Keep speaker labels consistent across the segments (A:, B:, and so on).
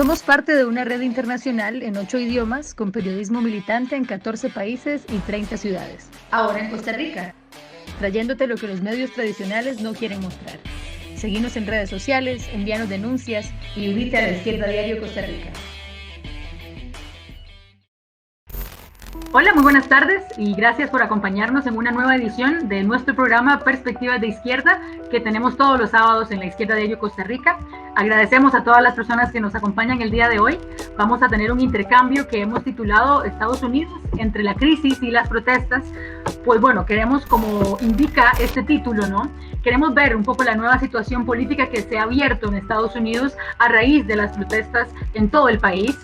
A: Somos parte de una red internacional en 8 idiomas con periodismo militante en 14 países y 30 ciudades. Ahora en Costa Rica, trayéndote lo que los medios tradicionales no quieren mostrar. Seguinos en redes sociales, envíanos denuncias y unite a La Izquierda Diario Costa Rica. Hola, muy buenas tardes y gracias por acompañarnos en una nueva edición de nuestro programa Perspectivas de Izquierda que tenemos todos los sábados en La Izquierda Diario Costa Rica. Agradecemos a todas las personas que nos acompañan el día de hoy. Vamos a tener un intercambio que hemos titulado Estados Unidos entre la crisis y las protestas. Pues bueno, queremos, como indica este título, ¿no? Queremos ver un poco la nueva situación política que se ha abierto en Estados Unidos a raíz de las protestas en todo el país.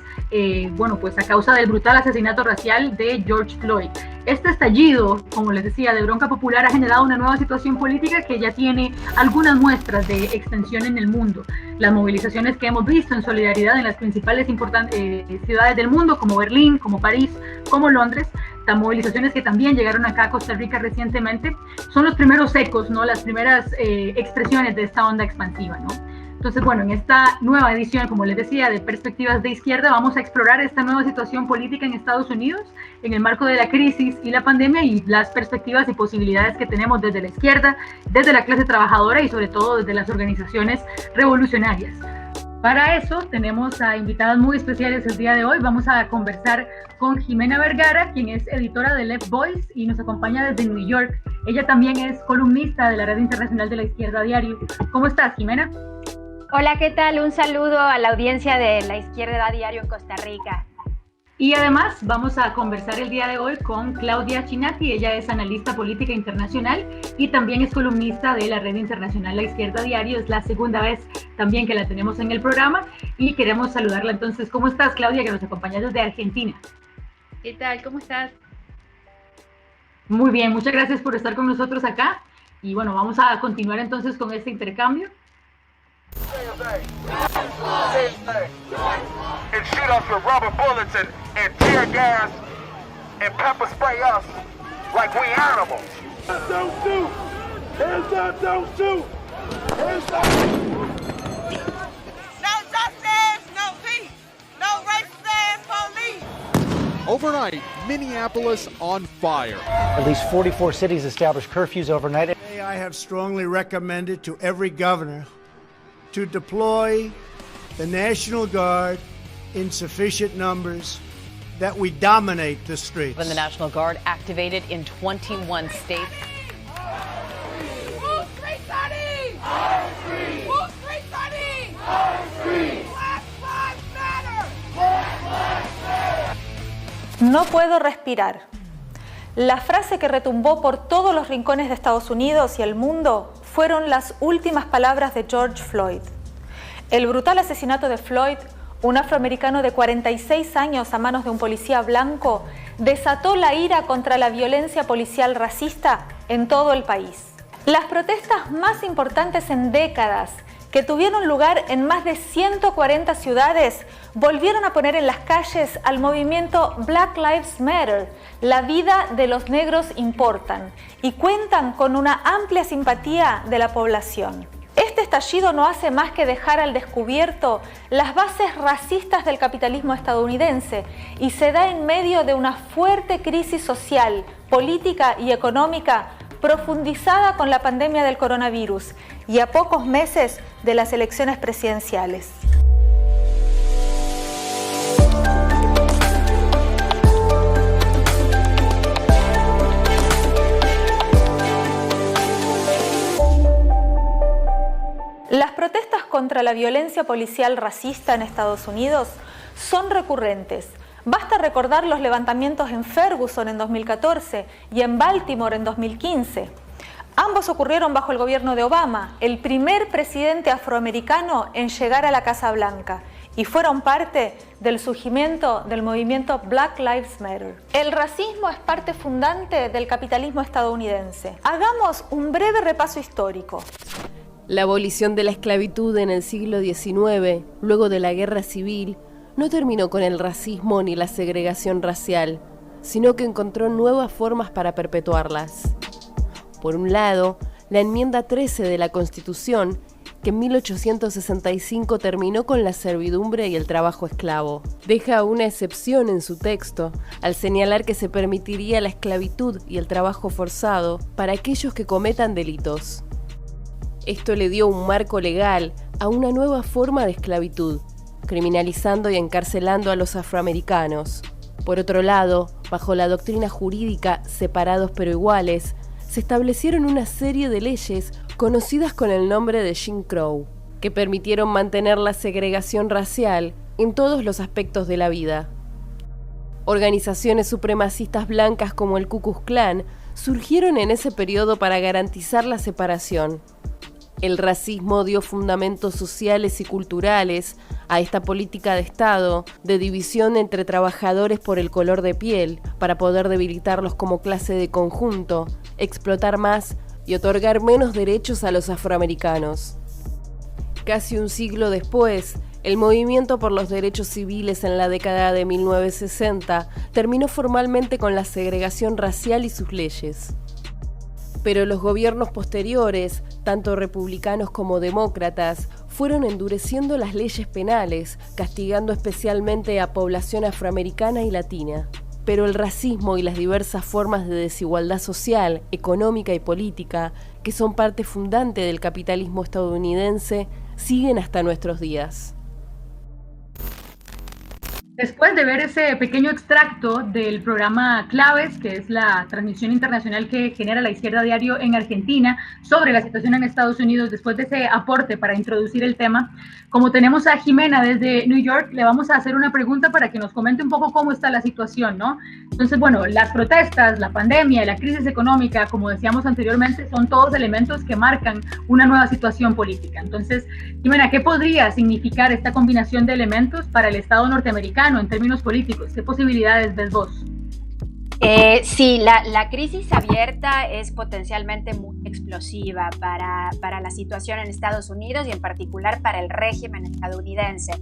A: Pues a causa del brutal asesinato racial de George Floyd. Este estallido, como les decía, de bronca popular ha generado una nueva situación política que ya tiene algunas muestras de extensión en el mundo. Las movilizaciones que hemos visto en solidaridad en las principales ciudades del mundo, como Berlín, como París, como Londres, las movilizaciones que también llegaron acá a Costa Rica recientemente, son los primeros ecos, ¿no? Las primeras expresiones de esta onda expansiva, ¿no? Entonces, bueno, en esta nueva edición, como les decía, de Perspectivas de Izquierda, vamos a explorar esta nueva situación política en Estados Unidos en el marco de la crisis y la pandemia y las perspectivas y posibilidades que tenemos desde la izquierda, desde la clase trabajadora y sobre todo desde las organizaciones revolucionarias. Para eso tenemos a invitadas muy especiales el día de hoy. Vamos a conversar con Jimena Vergara, quien es editora de Left Voice y nos acompaña desde New York. Ella también es columnista de la Red Internacional de la Izquierda Diario. ¿Cómo estás, Jimena?
B: Hola, ¿qué tal? Un saludo a la audiencia de La Izquierda Diario en Costa Rica.
A: Y además vamos a conversar el día de hoy con Claudia Chinatti. Ella es analista política internacional y también es columnista de la Red Internacional La Izquierda Diario. Es la segunda vez también que la tenemos en el programa y queremos saludarla. Entonces, ¿cómo estás, Claudia, que nos acompañas desde Argentina?
C: ¿Qué tal? ¿Cómo estás?
A: Muy bien, muchas gracias por estar con nosotros acá. Y bueno, vamos a continuar entonces con este intercambio.
D: And shoot us with rubber bullets and tear gas and pepper spray us like we animals. Don't shoot! Hands up, don't shoot! Hands up!
E: No justice, no peace, no racist police.
F: Overnight, Minneapolis on fire.
G: At least 44 cities established curfews overnight.
H: I have strongly recommended to every governor to deploy the National Guard in sufficient numbers that we dominate the streets.
I: When the National Guard activated in 21 states.
E: Move street study! Move street study! Black Lives Matter! Black Lives Matter!
J: No puedo respirar. La frase que retumbó por todos los rincones de Estados Unidos y el mundo fueron las últimas palabras de George Floyd. El brutal asesinato de Floyd, un afroamericano de 46 años a manos de un policía blanco, desató la ira contra la violencia policial racista en todo el país. Las protestas más importantes en décadas, que tuvieron lugar en más de 140 ciudades, volvieron a poner en las calles al movimiento Black Lives Matter, la vida de los negros importan, y cuentan con una amplia simpatía de la población. Este estallido no hace más que dejar al descubierto las bases racistas del capitalismo estadounidense y se da en medio de una fuerte crisis social, política y económica profundizada con la pandemia del coronavirus y a pocos meses de las elecciones presidenciales. Las protestas contra la violencia policial racista en Estados Unidos son recurrentes. Basta recordar los levantamientos en Ferguson en 2014 y en Baltimore en 2015. Ambos ocurrieron bajo el gobierno de Obama, el primer presidente afroamericano en llegar a la Casa Blanca, y fueron parte del surgimiento del movimiento Black Lives Matter. El racismo es parte fundante del capitalismo estadounidense. Hagamos un breve repaso histórico.
C: La abolición de la esclavitud en el siglo XIX, luego de la Guerra Civil, no terminó con el racismo ni la segregación racial, sino que encontró nuevas formas para perpetuarlas. Por un lado, la enmienda 13 de la Constitución que en 1865 terminó con la servidumbre y el trabajo esclavo. Deja una excepción en su texto, al señalar que se permitiría la esclavitud y el trabajo forzado para aquellos que cometan delitos. Esto le dio un marco legal a una nueva forma de esclavitud, criminalizando y encarcelando a los afroamericanos. Por otro lado, bajo la doctrina jurídica separados pero iguales, se establecieron una serie de leyes conocidas con el nombre de Jim Crow, que permitieron mantener la segregación racial en todos los aspectos de la vida. Organizaciones supremacistas blancas como el Ku Klux Klan surgieron en ese periodo para garantizar la separación. El racismo dio fundamentos sociales y culturales a esta política de Estado de división entre trabajadores por el color de piel para poder debilitarlos como clase de conjunto, explotar más y otorgar menos derechos a los afroamericanos. Casi un siglo después, el movimiento por los derechos civiles en la década de 1960 terminó formalmente con la segregación racial y sus leyes. Pero los gobiernos posteriores, tanto republicanos como demócratas, fueron endureciendo las leyes penales, castigando especialmente a población afroamericana y latina. Pero el racismo y las diversas formas de desigualdad social, económica y política, que son parte fundante del capitalismo estadounidense, siguen hasta nuestros días.
A: Después de ver ese pequeño extracto del programa Claves, que es la transmisión internacional que genera La Izquierda Diario en Argentina sobre la situación en Estados Unidos, después de ese aporte para introducir el tema, como tenemos a Jimena desde New York, le vamos a hacer una pregunta para que nos comente un poco cómo está la situación, ¿no? Entonces, bueno, las protestas, la pandemia, la crisis económica, como decíamos anteriormente, son todos elementos que marcan una nueva situación política. Entonces, Jimena, ¿qué podría significar esta combinación de elementos para el Estado norteamericano en términos políticos? ¿Qué posibilidades ves vos?
B: Sí, la crisis abierta es potencialmente muy explosiva para la situación en Estados Unidos y en particular para el régimen estadounidense,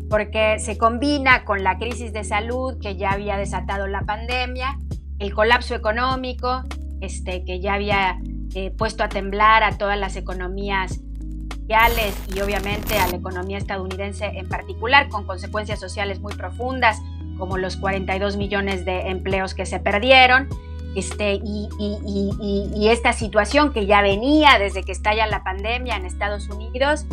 B: porque se combina con la crisis de salud que ya había desatado la pandemia, el colapso económico que ya había puesto a temblar a todas las economías mundiales y obviamente a la economía estadounidense en particular, con consecuencias sociales muy profundas, como los 42 millones de empleos que se perdieron, y esta situación que ya venía desde que estalla la pandemia en Estados Unidos,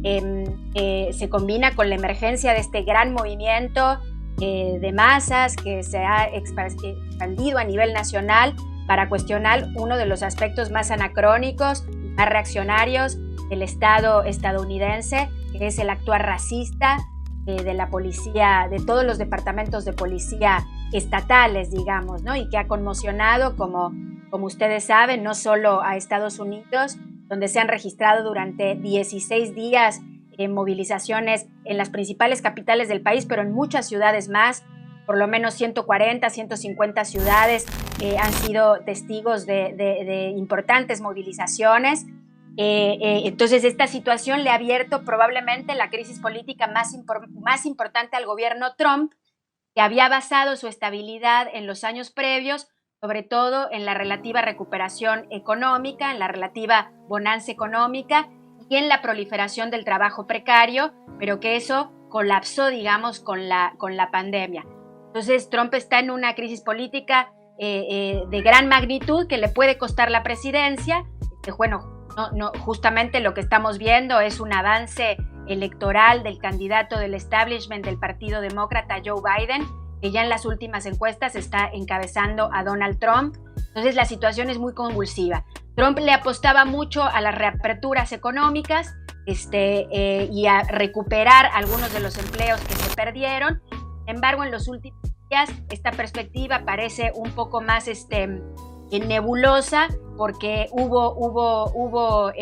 B: se combina con la emergencia de este gran movimiento de masas que se ha expandido a nivel nacional para cuestionar uno de los aspectos más anacrónicos y más reaccionarios del Estado estadounidense, que es el actuar racista de la policía, de todos los departamentos de policía estatales, digamos, ¿no? Y que ha conmocionado, como ustedes saben, no solo a Estados Unidos, donde se han registrado durante 16 días movilizaciones en las principales capitales del país, pero en muchas ciudades más, por lo menos 140, 150 ciudades han sido testigos de importantes movilizaciones. Entonces esta situación le ha abierto probablemente la crisis política más importante al gobierno Trump, que había basado su estabilidad en los años previos, sobre todo en la relativa recuperación económica, en la relativa bonanza económica y en la proliferación del trabajo precario, pero que eso colapsó, digamos, con la pandemia. Entonces Trump está en una crisis política de gran magnitud que le puede costar la presidencia. Justamente lo que estamos viendo es un avance electoral del candidato del establishment del Partido Demócrata, Joe Biden, que ya en las últimas encuestas está encabezando a Donald Trump. Entonces la situación es muy convulsiva. Trump le apostaba mucho a las reaperturas económicas y a recuperar algunos de los empleos que se perdieron. Sin embargo, en los últimos días esta perspectiva parece un poco más nebulosa, porque hubo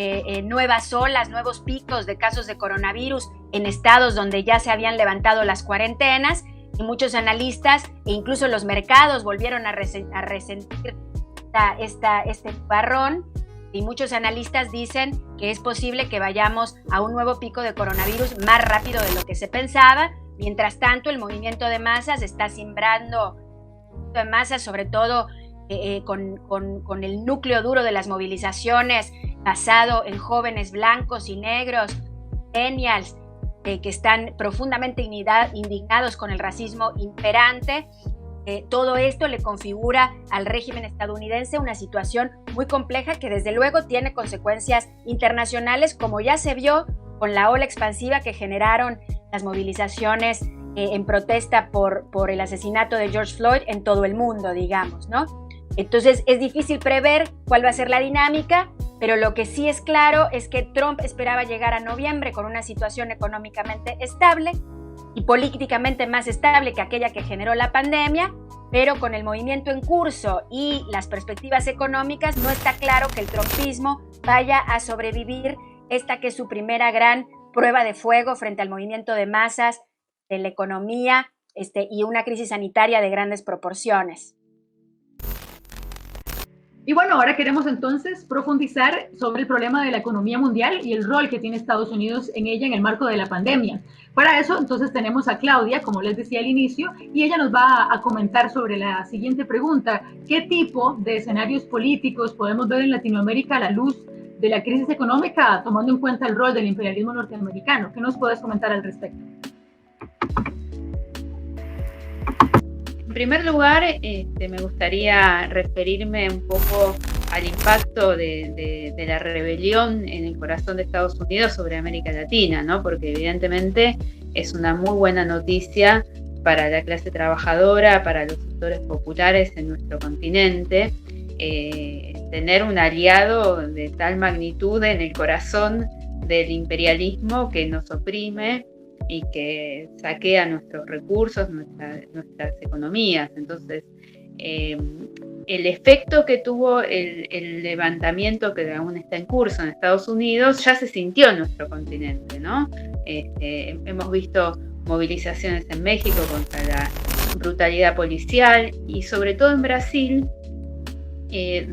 B: nuevas olas, nuevos picos de casos de coronavirus en estados donde ya se habían levantado las cuarentenas, y muchos analistas e incluso los mercados volvieron a resentir este barrón, y muchos analistas dicen que es posible que vayamos a un nuevo pico de coronavirus más rápido de lo que se pensaba. Mientras tanto, el movimiento de masas está simbrando de masas, sobre todo con el núcleo duro de las movilizaciones basado en jóvenes blancos y negros, millennials, que están profundamente indignados con el racismo imperante. Todo esto le configura al régimen estadounidense una situación muy compleja que desde luego tiene consecuencias internacionales, como ya se vio con la ola expansiva que generaron las movilizaciones en protesta por el asesinato de George Floyd en todo el mundo, digamos, ¿no? Entonces es difícil prever cuál va a ser la dinámica, pero lo que sí es claro es que Trump esperaba llegar a noviembre con una situación económicamente estable y políticamente más estable que aquella que generó la pandemia, pero con el movimiento en curso y las perspectivas económicas no está claro que el trumpismo vaya a sobrevivir esta que es su primera gran prueba de fuego frente al movimiento de masas, de la economía y una crisis sanitaria de grandes proporciones.
A: Y bueno, ahora queremos entonces profundizar sobre el problema de la economía mundial y el rol que tiene Estados Unidos en ella en el marco de la pandemia. Para eso, entonces, tenemos a Claudia, como les decía al inicio, y ella nos va a comentar sobre la siguiente pregunta. ¿Qué tipo de escenarios políticos podemos ver en Latinoamérica a la luz de la crisis económica, tomando en cuenta el rol del imperialismo norteamericano? ¿Qué nos puedes comentar al respecto?
K: En primer lugar, me gustaría referirme un poco al impacto de la rebelión en el corazón de Estados Unidos sobre América Latina, ¿no? Porque evidentemente es una muy buena noticia para la clase trabajadora, para los sectores populares en nuestro continente, tener un aliado de tal magnitud en el corazón del imperialismo que nos oprime y que saquea nuestros recursos, nuestras economías. Entonces, el efecto que tuvo el levantamiento que aún está en curso en Estados Unidos ya se sintió en nuestro continente, ¿no? Hemos visto movilizaciones en México contra la brutalidad policial y sobre todo en Brasil,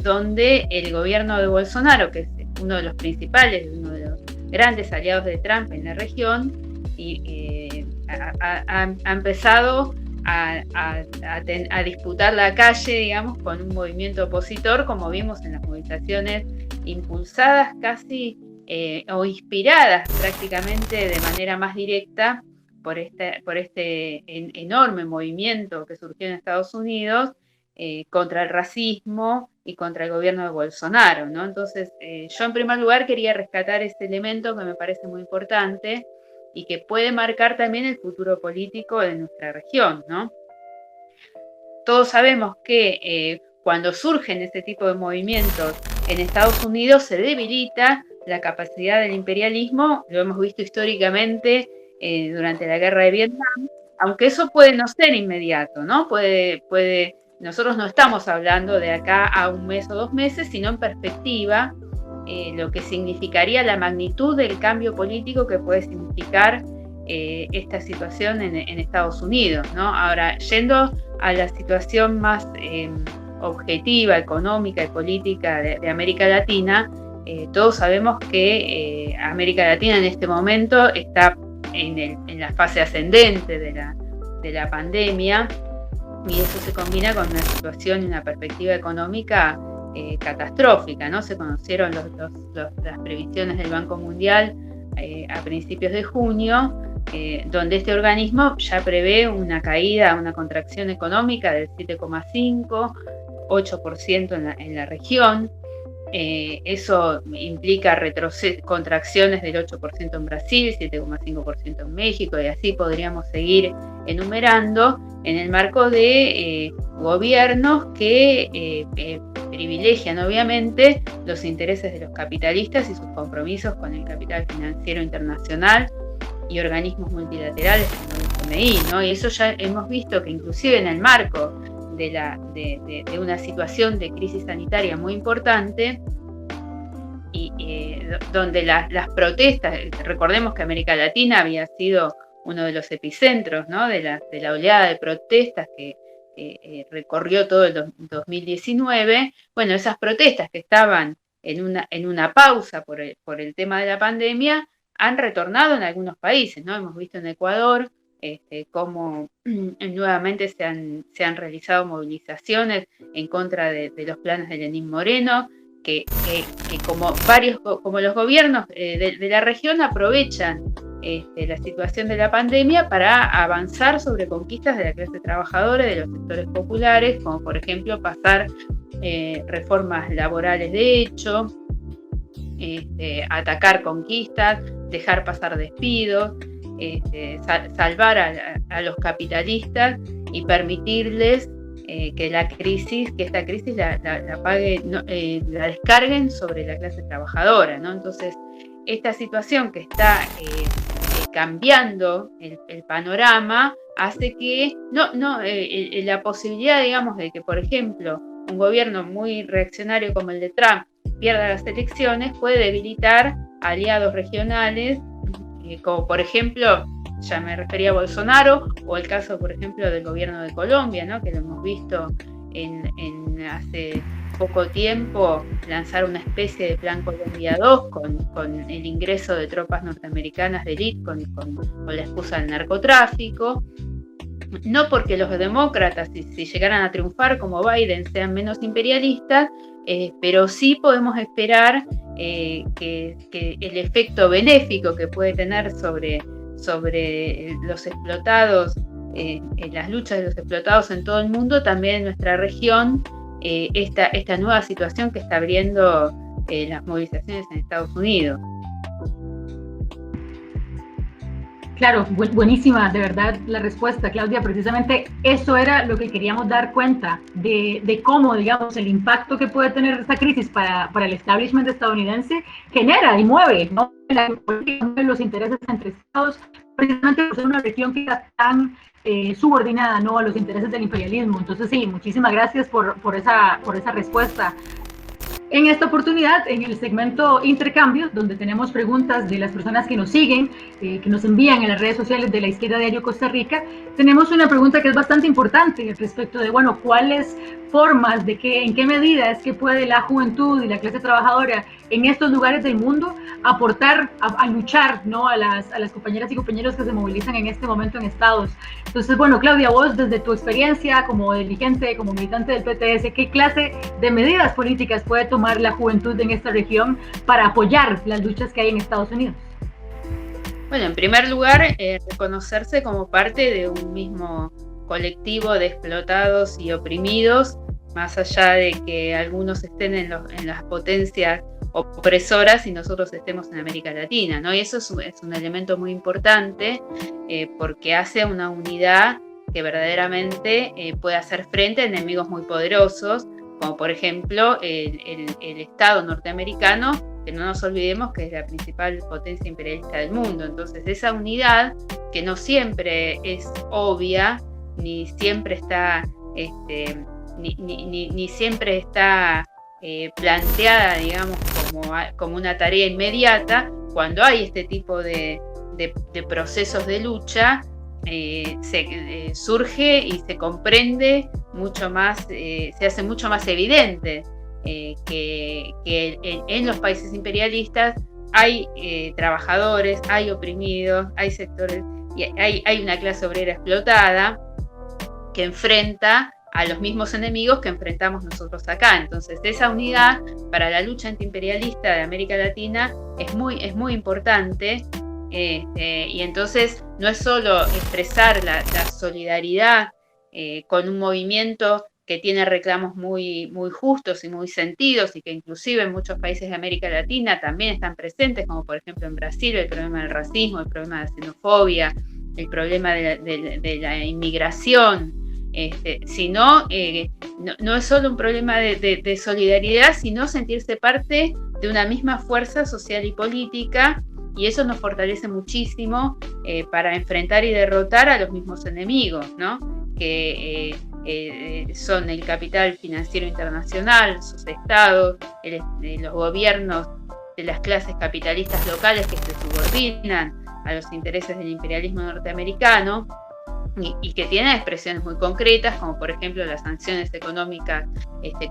K: donde el gobierno de Bolsonaro, que es uno de los principales, uno de los grandes aliados de Trump en la región, y ha empezado a disputar la calle, digamos, con un movimiento opositor, como vimos en las movilizaciones impulsadas casi o inspiradas prácticamente de manera más directa por este enorme movimiento que surgió en Estados Unidos contra el racismo y contra el gobierno de Bolsonaro, ¿no? Entonces, yo en primer lugar quería rescatar este elemento que me parece muy importante y que puede marcar también el futuro político de nuestra región, ¿no? Todos sabemos que cuando surgen este tipo de movimientos en Estados Unidos se debilita la capacidad del imperialismo, lo hemos visto históricamente durante la guerra de Vietnam, aunque eso puede no ser inmediato, ¿no? Nosotros no estamos hablando de acá a un mes o 2 meses, sino en perspectiva, lo que significaría la magnitud del cambio político que puede significar esta situación en Estados Unidos, ¿no? Ahora, yendo a la situación más objetiva, económica y política de América Latina, todos sabemos que América Latina en este momento está en la fase ascendente de la pandemia, y eso se combina con una situación y una perspectiva económica catastrófica, ¿no? Se conocieron las previsiones del Banco Mundial a principios de junio, donde este organismo ya prevé una caída, una contracción económica del 7,5%, 8% en la región. Eso implica contracciones del 8% en Brasil, 7,5% en México, y así podríamos seguir enumerando en el marco de gobiernos que privilegian obviamente los intereses de los capitalistas y sus compromisos con el capital financiero internacional y organismos multilaterales como el FMI, ¿no? Y eso ya hemos visto que inclusive en el marco de una situación de crisis sanitaria muy importante, y donde las protestas, recordemos que América Latina había sido uno de los epicentros, ¿no? de la oleada de protestas que recorrió todo el 2019, bueno, esas protestas que estaban en una pausa por el tema de la pandemia, han retornado en algunos países, ¿no? Hemos visto en Ecuador cómo nuevamente se han realizado movilizaciones en contra de los planes de Lenín Moreno, que como los gobiernos de la región aprovechan la situación de la pandemia para avanzar sobre conquistas de la clase trabajadora y de los sectores populares, como por ejemplo pasar reformas laborales de hecho, atacar conquistas, dejar pasar despidos, salvar a los capitalistas y permitirles que esta crisis la pague, la descarguen sobre la clase trabajadora, ¿no? Entonces, esta situación que está cambiando el panorama hace que la posibilidad, digamos, de que, por ejemplo, un gobierno muy reaccionario como el de Trump pierda las elecciones puede debilitar aliados regionales, como por ejemplo, ya me refería a Bolsonaro, o el caso, por ejemplo, del gobierno de Colombia, ¿no? Que lo hemos visto hace poco tiempo lanzar una especie de plan Colombia 2 con el ingreso de tropas norteamericanas de élite con la excusa del narcotráfico. No porque los demócratas, si llegaran a triunfar como Biden, sean menos imperialistas, pero sí podemos esperar que el efecto benéfico que puede tener sobre los explotados, las luchas de los explotados en todo el mundo, también en nuestra región, esta nueva situación que está abriendo las movilizaciones en Estados Unidos.
A: Claro, buenísima, de verdad, la respuesta, Claudia. Precisamente eso era lo que queríamos dar cuenta de cómo, digamos, el impacto que puede tener esta crisis para el establishment estadounidense genera y mueve, ¿no?, los intereses entre estados, precisamente por ser una región que está tan subordinada, ¿no?, a los intereses del imperialismo. Entonces, sí, muchísimas gracias por esa respuesta. En esta oportunidad, en el segmento Intercambios, donde tenemos preguntas de las personas que nos siguen, que nos envían en las redes sociales de La Izquierda Diario Costa Rica, tenemos una pregunta que es bastante importante respecto de, bueno, cuáles formas, en qué medida es que puede la juventud y la clase trabajadora en estos lugares del mundo aportar a luchar, ¿no?, a las compañeras y compañeros que se movilizan en este momento en estados. Entonces, bueno, Claudia, vos desde tu experiencia como dirigente, como militante del PTS, ¿qué clase de medidas políticas puede tomar la juventud en esta región para apoyar las luchas que hay en Estados Unidos?
K: Bueno, en primer lugar, reconocerse como parte de un mismo colectivo de explotados y oprimidos, más allá de que algunos estén en las potencias opresoras y nosotros estemos en América Latina, ¿no? Y eso es un elemento muy importante porque hace una unidad que verdaderamente puede hacer frente a enemigos muy poderosos, como por ejemplo el Estado norteamericano, que no nos olvidemos que es la principal potencia imperialista del mundo. Entonces, esa unidad, que no siempre es obvia, ni siempre está ni siempre está planteada, digamos, como una tarea inmediata, cuando hay este tipo de procesos de lucha, surge y se comprende mucho más, se hace mucho más evidente que en los países imperialistas hay trabajadores, hay oprimidos, hay sectores, y hay una clase obrera explotada que enfrenta a los mismos enemigos que enfrentamos nosotros acá. Entonces, esa unidad para la lucha antiimperialista de América Latina es muy importante, y entonces no es solo expresar la solidaridad con un movimiento que tiene reclamos muy justos y muy sentidos, y que inclusive en muchos países de América Latina también están presentes, como por ejemplo en Brasil, el problema del racismo, el problema de la xenofobia, el problema de la inmigración, sino no es solo un problema de solidaridad, sino sentirse parte de una misma fuerza social y política, y eso nos fortalece muchísimo para enfrentar y derrotar a los mismos enemigos, ¿no?, que son el capital financiero internacional, sus estados, los gobiernos de las clases capitalistas locales que se subordinan a los intereses del imperialismo norteamericano, y que tienen expresiones muy concretas, como por ejemplo las sanciones económicas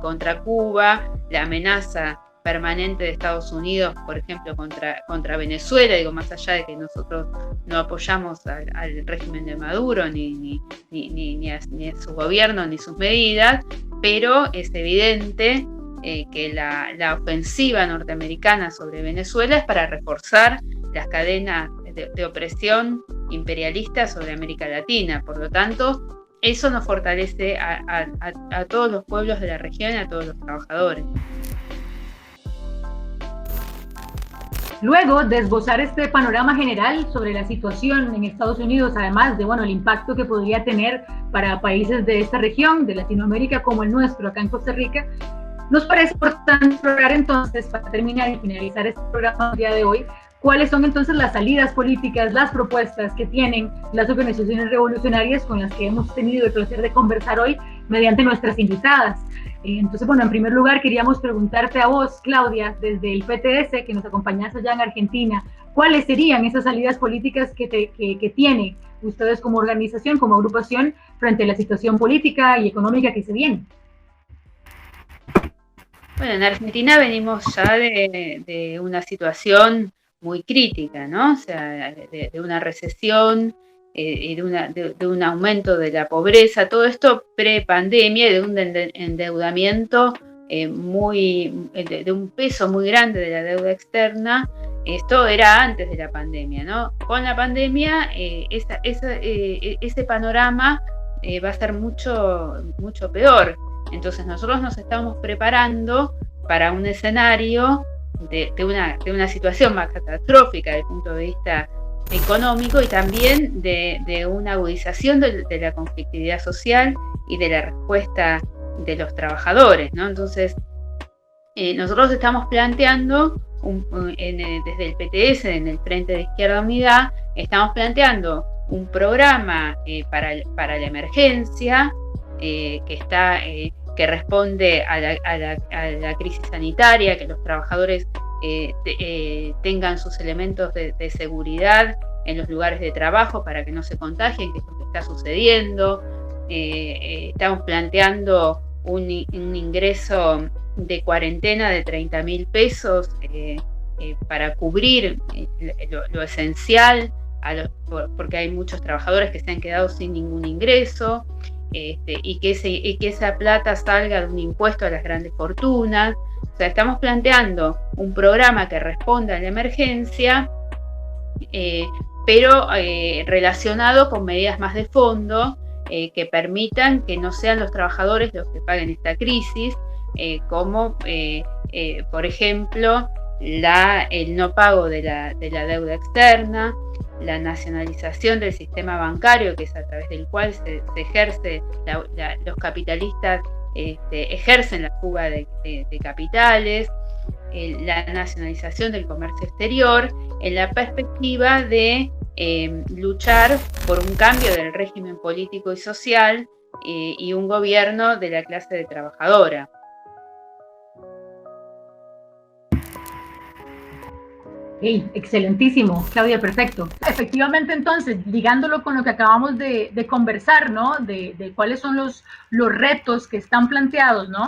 K: contra Cuba, la amenaza permanente de Estados Unidos, por ejemplo, contra Venezuela, digo, más allá de que nosotros no apoyamos al régimen de Maduro, ni a su gobierno, ni sus medidas, pero es evidente que la ofensiva norteamericana sobre Venezuela es para reforzar las cadenas de opresión imperialista sobre América Latina. Por lo tanto, eso nos fortalece a todos los pueblos de la región y a todos los trabajadores.
A: Luego de esbozar este panorama general sobre la situación en Estados Unidos, además de el impacto que podría tener para países de esta región, de Latinoamérica como el nuestro, acá en Costa Rica, nos parece importante explorar entonces, para terminar y finalizar este programa el día de hoy, cuáles son entonces las salidas políticas, las propuestas que tienen las organizaciones revolucionarias con las que hemos tenido el placer de conversar hoy mediante nuestras invitadas. Entonces, en primer lugar queríamos preguntarte a vos, Claudia, desde el PTS, que nos acompañás allá en Argentina, ¿cuáles serían esas salidas políticas que tiene ustedes como organización, como agrupación, frente a la situación política y económica que se viene?
K: Bueno, en Argentina venimos ya de una situación muy crítica, ¿no? O sea, de una recesión, de un aumento de la pobreza, todo esto pre-pandemia, de un endeudamiento de un peso muy grande de la deuda externa. Esto era antes de la pandemia, ¿no? Con la pandemia, ese panorama va a ser mucho, mucho peor. Entonces nosotros nos estamos preparando para un escenario de una situación más catastrófica desde el punto de vista económico y también de una agudización de la conflictividad social y de la respuesta de los trabajadores, ¿no? Entonces, nosotros estamos planteando, desde el PTS, en el Frente de Izquierda Unidad, estamos planteando un programa para la emergencia que responde a la crisis sanitaria, que los trabajadores tengan sus elementos de seguridad en los lugares de trabajo para que no se contagien, que es lo que está sucediendo. Estamos planteando un ingreso de cuarentena de 30.000 pesos para cubrir lo esencial, porque hay muchos trabajadores que se han quedado sin ningún ingreso, y que esa plata salga de un impuesto a las grandes fortunas. O sea, estamos planteando un programa que responda a la emergencia, pero relacionado con medidas más de fondo que permitan que no sean los trabajadores los que paguen esta crisis, como por ejemplo el no pago de la deuda externa, la nacionalización del sistema bancario, que es a través del cual se ejerce, los capitalistas ejercen la fuga de capitales, la nacionalización del comercio exterior, en la perspectiva de luchar por un cambio del régimen político y social y un gobierno de la clase trabajadora.
A: Hey, excelentísimo, Claudia, perfecto. Efectivamente, entonces, ligándolo con lo que acabamos de conversar, ¿no? De cuáles son los retos que están planteados, ¿no?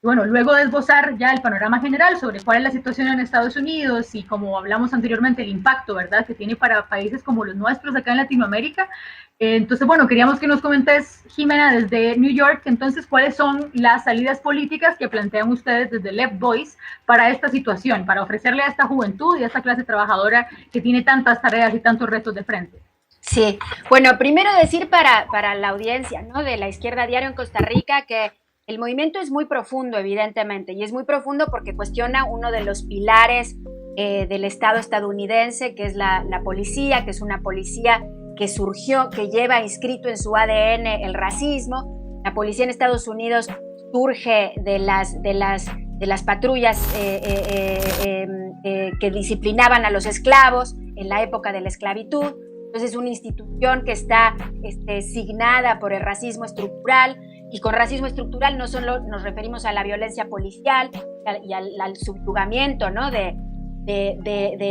A: Bueno, luego de esbozar ya el panorama general sobre cuál es la situación en Estados Unidos y, como hablamos anteriormente, el impacto, ¿verdad?, que tiene para países como los nuestros acá en Latinoamérica. Entonces, bueno, queríamos que nos comentes, Jimena, desde New York, entonces, ¿cuáles son las salidas políticas que plantean ustedes desde Left Voice para esta situación, para ofrecerle a esta juventud y a esta clase trabajadora que tiene tantas tareas y tantos retos de frente?
B: Sí, bueno, primero decir para la audiencia, ¿no?, de La Izquierda Diario en Costa Rica, que el movimiento es muy profundo, evidentemente, y es muy profundo porque cuestiona uno de los pilares del Estado estadounidense, que es la policía, que es una policía que surgió, que lleva inscrito en su ADN el racismo. La policía en Estados Unidos surge de las patrullas que disciplinaban a los esclavos en la época de la esclavitud. Entonces es una institución que está signada por el racismo estructural, y con racismo estructural no solo nos referimos a la violencia policial y al subjugamiento, ¿no?, de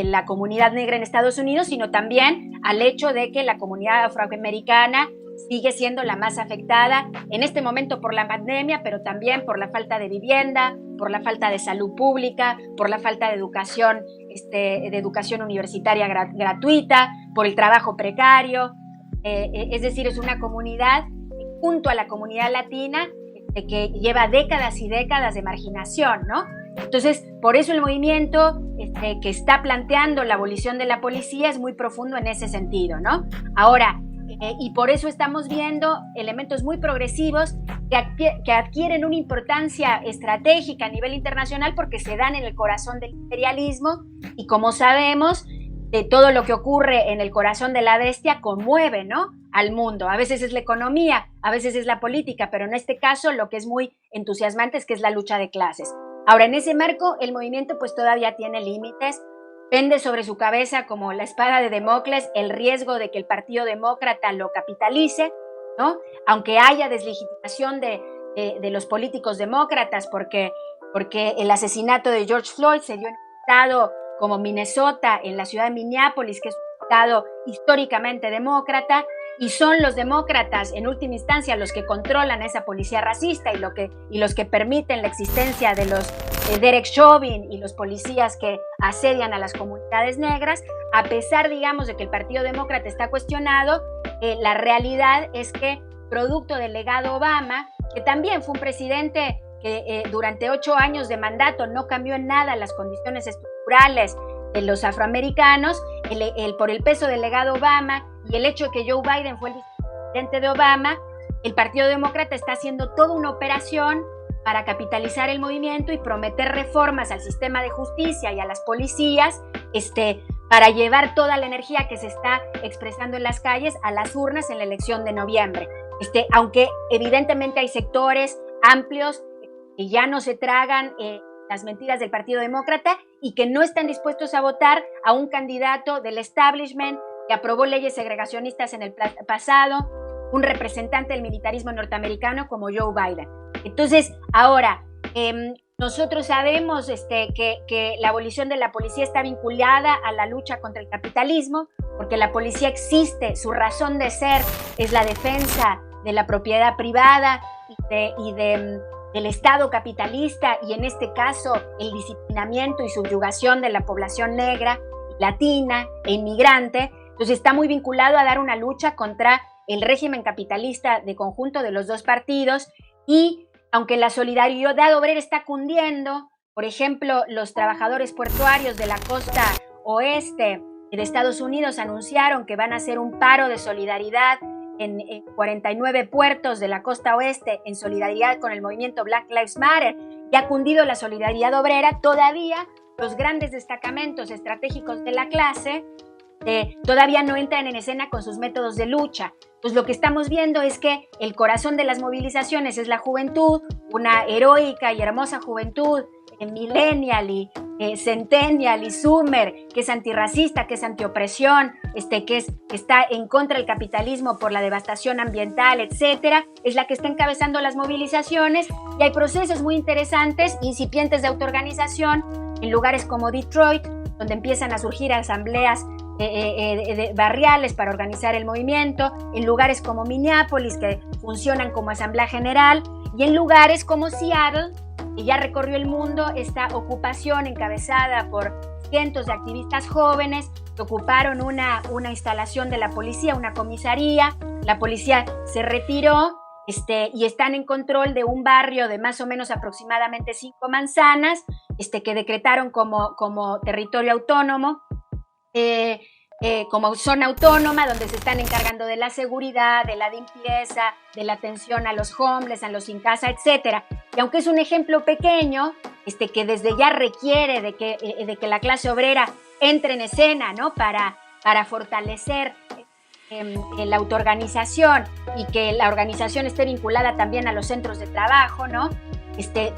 B: la comunidad negra en Estados Unidos, sino también al hecho de que la comunidad afroamericana sigue siendo la más afectada en este momento por la pandemia, pero también por la falta de vivienda, por la falta de salud pública, por la falta de educación universitaria gratuita, por el trabajo precario. Es decir, es una comunidad, junto a la comunidad latina, que lleva décadas y décadas de marginación, ¿no? Entonces, por eso el movimiento que está planteando la abolición de la policía es muy profundo en ese sentido, ¿no? Ahora, y por eso estamos viendo elementos muy progresivos que adquieren una importancia estratégica a nivel internacional porque se dan en el corazón del imperialismo y, como sabemos, todo lo que ocurre en el corazón de la bestia conmueve, ¿no?, al mundo. A veces es la economía, a veces es la política, pero en este caso lo que es muy entusiasmante es que es la lucha de clases. Ahora, en ese marco, el movimiento pues todavía tiene límites, pende sobre su cabeza como la espada de Damocles el riesgo de que el Partido Demócrata lo capitalice, ¿no? Aunque haya deslegitimación de los políticos demócratas, porque el asesinato de George Floyd se dio en un estado como Minnesota, en la ciudad de Minneapolis, que es un estado históricamente demócrata, y son los demócratas en última instancia los que controlan esa policía racista y los que permiten la existencia de los Derek Chauvin y los policías que asedian a las comunidades negras. A pesar, digamos, de que el Partido Demócrata está cuestionado, la realidad es que, producto del legado Obama, que también fue un presidente que durante 8 años de mandato no cambió en nada las condiciones estructurales de los afroamericanos, por el peso del legado Obama y el hecho de que Joe Biden fue el vicepresidente de Obama, el Partido Demócrata está haciendo toda una operación para capitalizar el movimiento y prometer reformas al sistema de justicia y a las policías, para llevar toda la energía que se está expresando en las calles a las urnas en la elección de noviembre. Aunque evidentemente hay sectores amplios que ya no se tragan las mentiras del Partido Demócrata y que no están dispuestos a votar a un candidato del establishment que aprobó leyes segregacionistas en el pasado, un representante del militarismo norteamericano como Joe Biden. Entonces, ahora, nosotros sabemos que la abolición de la policía está vinculada a la lucha contra el capitalismo, porque la policía existe, su razón de ser es la defensa de la propiedad privada y del Estado capitalista, y en este caso el disciplinamiento y subyugación de la población negra, latina e inmigrante. Entonces está muy vinculado a dar una lucha contra el régimen capitalista de conjunto de los dos partidos. Y aunque la solidaridad obrera está cundiendo, por ejemplo, los trabajadores portuarios de la costa oeste de Estados Unidos anunciaron que van a hacer un paro de solidaridad en 49 puertos de la costa oeste en solidaridad con el movimiento Black Lives Matter, y ha cundido la solidaridad obrera. Todavía los grandes destacamentos estratégicos de la clase todavía no entran en escena con sus métodos de lucha. Pues lo que estamos viendo es que el corazón de las movilizaciones es la juventud, una heroica y hermosa juventud millennial y centennial y zoomer, que es antirracista, que es antiopresión, que está en contra del capitalismo por la devastación ambiental, etcétera, es la que está encabezando las movilizaciones. Y hay procesos muy interesantes, incipientes de autoorganización en lugares como Detroit, donde empiezan a surgir asambleas barriales para organizar el movimiento, en lugares como Minneapolis, que funcionan como asamblea general, y en lugares como Seattle, que ya recorrió el mundo esta ocupación encabezada por cientos de activistas jóvenes que ocuparon una instalación de la policía, una comisaría. La policía se retiró y están en control de un barrio de más o menos aproximadamente 5 manzanas, que decretaron como territorio autónomo, como zona autónoma, donde se están encargando de la seguridad, de la limpieza, de la atención a los homeless, a los sin casa, etcétera. Y aunque es un ejemplo pequeño, que desde ya requiere de que la clase obrera entre en escena, ¿no?, para fortalecer la autoorganización y que la organización esté vinculada también a los centros de trabajo, ¿no?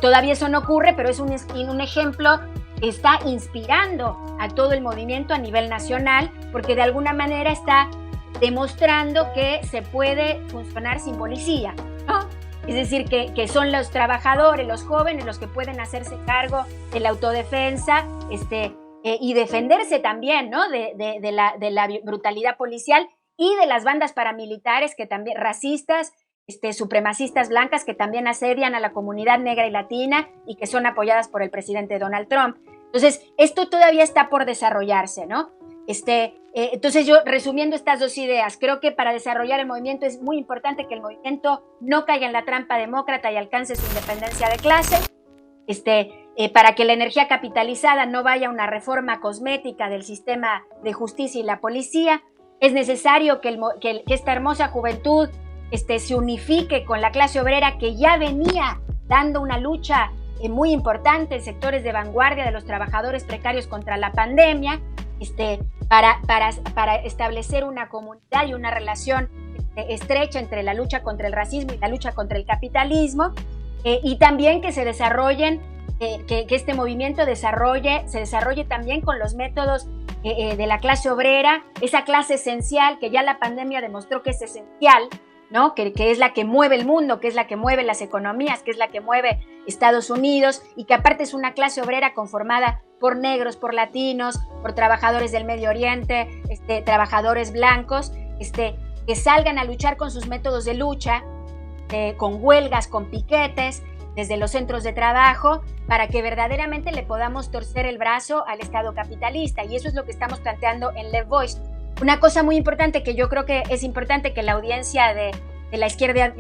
B: Todavía eso no ocurre, pero es un ejemplo que está inspirando a todo el movimiento a nivel nacional, porque de alguna manera está demostrando que se puede funcionar sin policía, ¿no? Es decir, que son los trabajadores, los jóvenes, los que pueden hacerse cargo de la autodefensa y defenderse también, ¿no?, de la brutalidad policial y de las bandas paramilitares que también racistas, supremacistas blancas, que también asedian a la comunidad negra y latina y que son apoyadas por el presidente Donald Trump. Entonces, esto todavía está por desarrollarse, ¿no? Entonces yo, resumiendo estas dos ideas, creo que para desarrollar el movimiento es muy importante que el movimiento no caiga en la trampa demócrata y alcance su independencia de clase, para que la energía capitalizada no vaya a una reforma cosmética del sistema de justicia y la policía. Es necesario que esta hermosa juventud se unifique con la clase obrera, que ya venía dando una lucha muy importante en sectores de vanguardia de los trabajadores precarios contra la pandemia, para establecer una comunidad y una relación estrecha entre la lucha contra el racismo y la lucha contra el capitalismo, y también que se desarrollen, que este movimiento se desarrolle también con los métodos de la clase obrera, esa clase esencial que ya la pandemia demostró que es esencial, ¿no? Que es la que mueve el mundo, que es la que mueve las economías, que es la que mueve Estados Unidos, y que aparte es una clase obrera conformada por negros, por latinos, por trabajadores del Medio Oriente, trabajadores blancos, que salgan a luchar con sus métodos de lucha, con huelgas, con piquetes, desde los centros de trabajo, para que verdaderamente le podamos torcer el brazo al Estado capitalista. Y eso es lo que estamos planteando en Left Voice. Una cosa muy importante que yo creo que es importante que la audiencia de la Izquierda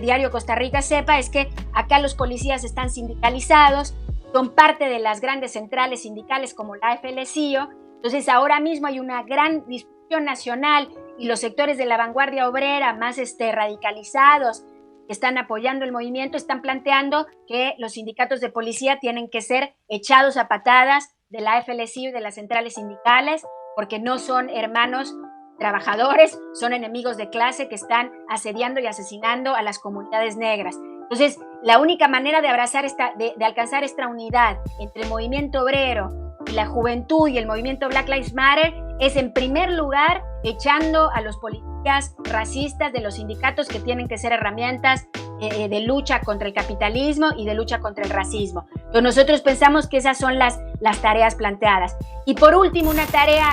B: Diario Costa Rica sepa es que acá los policías están sindicalizados, son parte de las grandes centrales sindicales como la AFL-CIO. Entonces ahora mismo hay una gran discusión nacional y los sectores de la vanguardia obrera más radicalizados que están apoyando el movimiento están planteando que los sindicatos de policía tienen que ser echados a patadas de la AFL-CIO y de las centrales sindicales, porque no son hermanos trabajadores, son enemigos de clase que están asediando y asesinando a las comunidades negras. Entonces, la única manera de alcanzar esta unidad entre el movimiento obrero y la juventud y el movimiento Black Lives Matter es, en primer lugar, echando a los policías racistas de los sindicatos, que tienen que ser herramientas de lucha contra el capitalismo y de lucha contra el racismo. Entonces, nosotros pensamos que esas son las tareas planteadas. Y por último, una tarea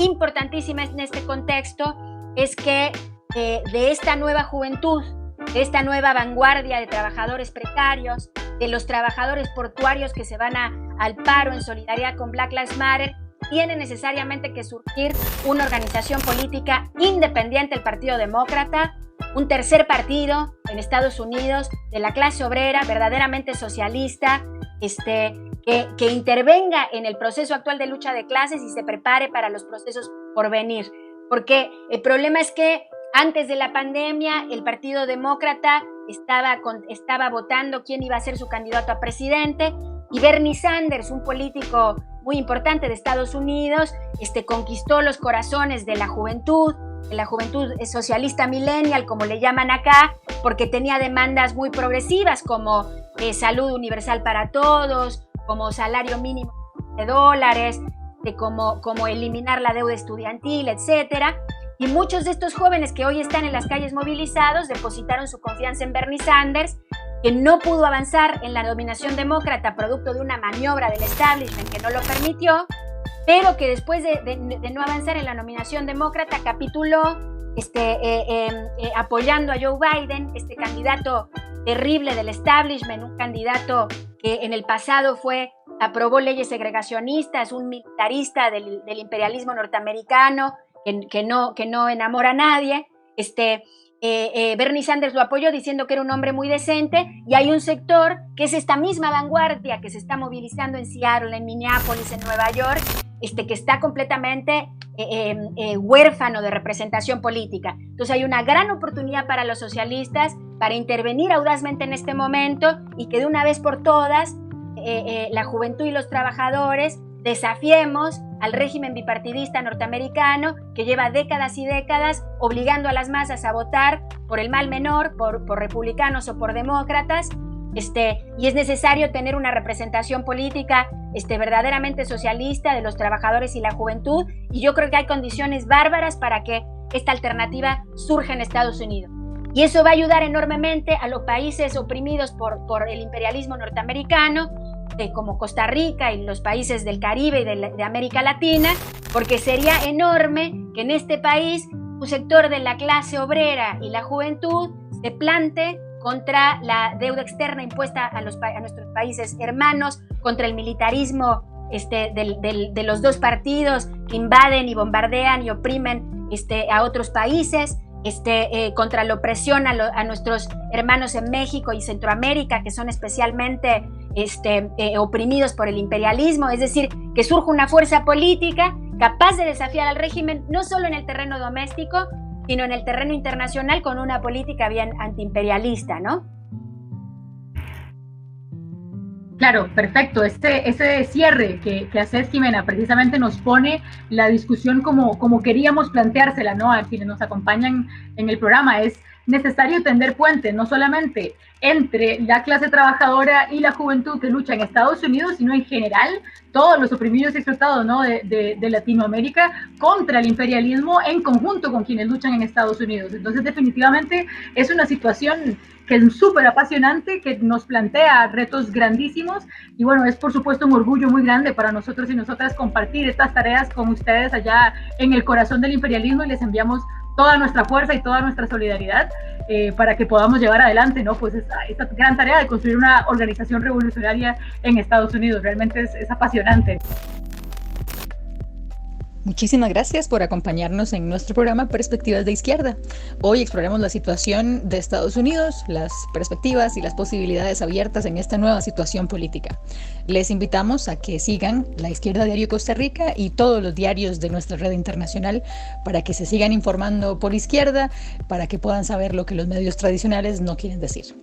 B: importantísima en este contexto es que de esta nueva juventud, de esta nueva vanguardia de trabajadores precarios, de los trabajadores portuarios que se van al paro en solidaridad con Black Lives Matter, tiene necesariamente que surgir una organización política independiente del Partido Demócrata, un tercer partido en Estados Unidos de la clase obrera verdaderamente socialista, que intervenga en el proceso actual de lucha de clases y se prepare para los procesos por venir. Porque el problema es que antes de la pandemia el Partido Demócrata estaba votando quién iba a ser su candidato a presidente, y Bernie Sanders, un político muy importante de Estados Unidos, conquistó los corazones de la juventud socialista millennial, como le llaman acá, porque tenía demandas muy progresivas como salud universal para todos, como salario mínimo de $, como eliminar la deuda estudiantil, etcétera. Y muchos de estos jóvenes que hoy están en las calles movilizados depositaron su confianza en Bernie Sanders, que no pudo avanzar en la dominación demócrata producto de una maniobra del establishment que no lo permitió, pero que después de no avanzar en la nominación demócrata capituló, apoyando a Joe Biden, este candidato terrible del establishment, un candidato que en el pasado aprobó leyes segregacionistas, un militarista del imperialismo norteamericano que no enamora a nadie. Bernie Sanders lo apoyó diciendo que era un hombre muy decente, y hay un sector que es esta misma vanguardia que se está movilizando en Seattle, en Minneapolis, en Nueva York, que está completamente huérfano de representación política. Entonces hay una gran oportunidad para los socialistas para intervenir audazmente en este momento y que de una vez por todas la juventud y los trabajadores desafiemos al régimen bipartidista norteamericano que lleva décadas y décadas obligando a las masas a votar por el mal menor, por republicanos o por demócratas, y es necesario tener una representación política verdaderamente socialista de los trabajadores y la juventud, y yo creo que hay condiciones bárbaras para que esta alternativa surja en Estados Unidos. Y eso va a ayudar enormemente a los países oprimidos por el imperialismo norteamericano, como Costa Rica y los países del Caribe y de América Latina, porque sería enorme que en este país un sector de la clase obrera y la juventud se plante contra la deuda externa impuesta a nuestros países hermanos, contra el militarismo de los dos partidos que invaden y bombardean y oprimen a otros países, contra la opresión a nuestros hermanos en México y Centroamérica, que son especialmente oprimidos por el imperialismo. Es decir, que surja una fuerza política capaz de desafiar al régimen, no solo en el terreno doméstico, sino en el terreno internacional, con una política bien antiimperialista, ¿no?
A: Claro, perfecto. Ese cierre que haces, Jimena, precisamente nos pone la discusión como queríamos planteársela, ¿no? A quienes nos acompañan en el programa. Es necesario tender puentes, no solamente entre la clase trabajadora y la juventud que lucha en Estados Unidos, sino en general todos los oprimidos y explotados, ¿no? de Latinoamérica contra el imperialismo en conjunto con quienes luchan en Estados Unidos. Entonces, definitivamente es una situación que es súper apasionante, que nos plantea retos grandísimos y bueno, es por supuesto un orgullo muy grande para nosotros y nosotras compartir estas tareas con ustedes allá en el corazón del imperialismo, y les enviamos toda nuestra fuerza y toda nuestra solidaridad para que podamos llevar adelante, ¿no? Pues esta gran tarea de construir una organización revolucionaria en Estados Unidos. Realmente es apasionante.
L: Muchísimas gracias por acompañarnos en nuestro programa Perspectivas de Izquierda. Hoy exploramos la situación de Estados Unidos, las perspectivas y las posibilidades abiertas en esta nueva situación política. Les invitamos a que sigan La Izquierda Diario Costa Rica y todos los diarios de nuestra red internacional para que se sigan informando por izquierda, para que puedan saber lo que los medios tradicionales no quieren decir.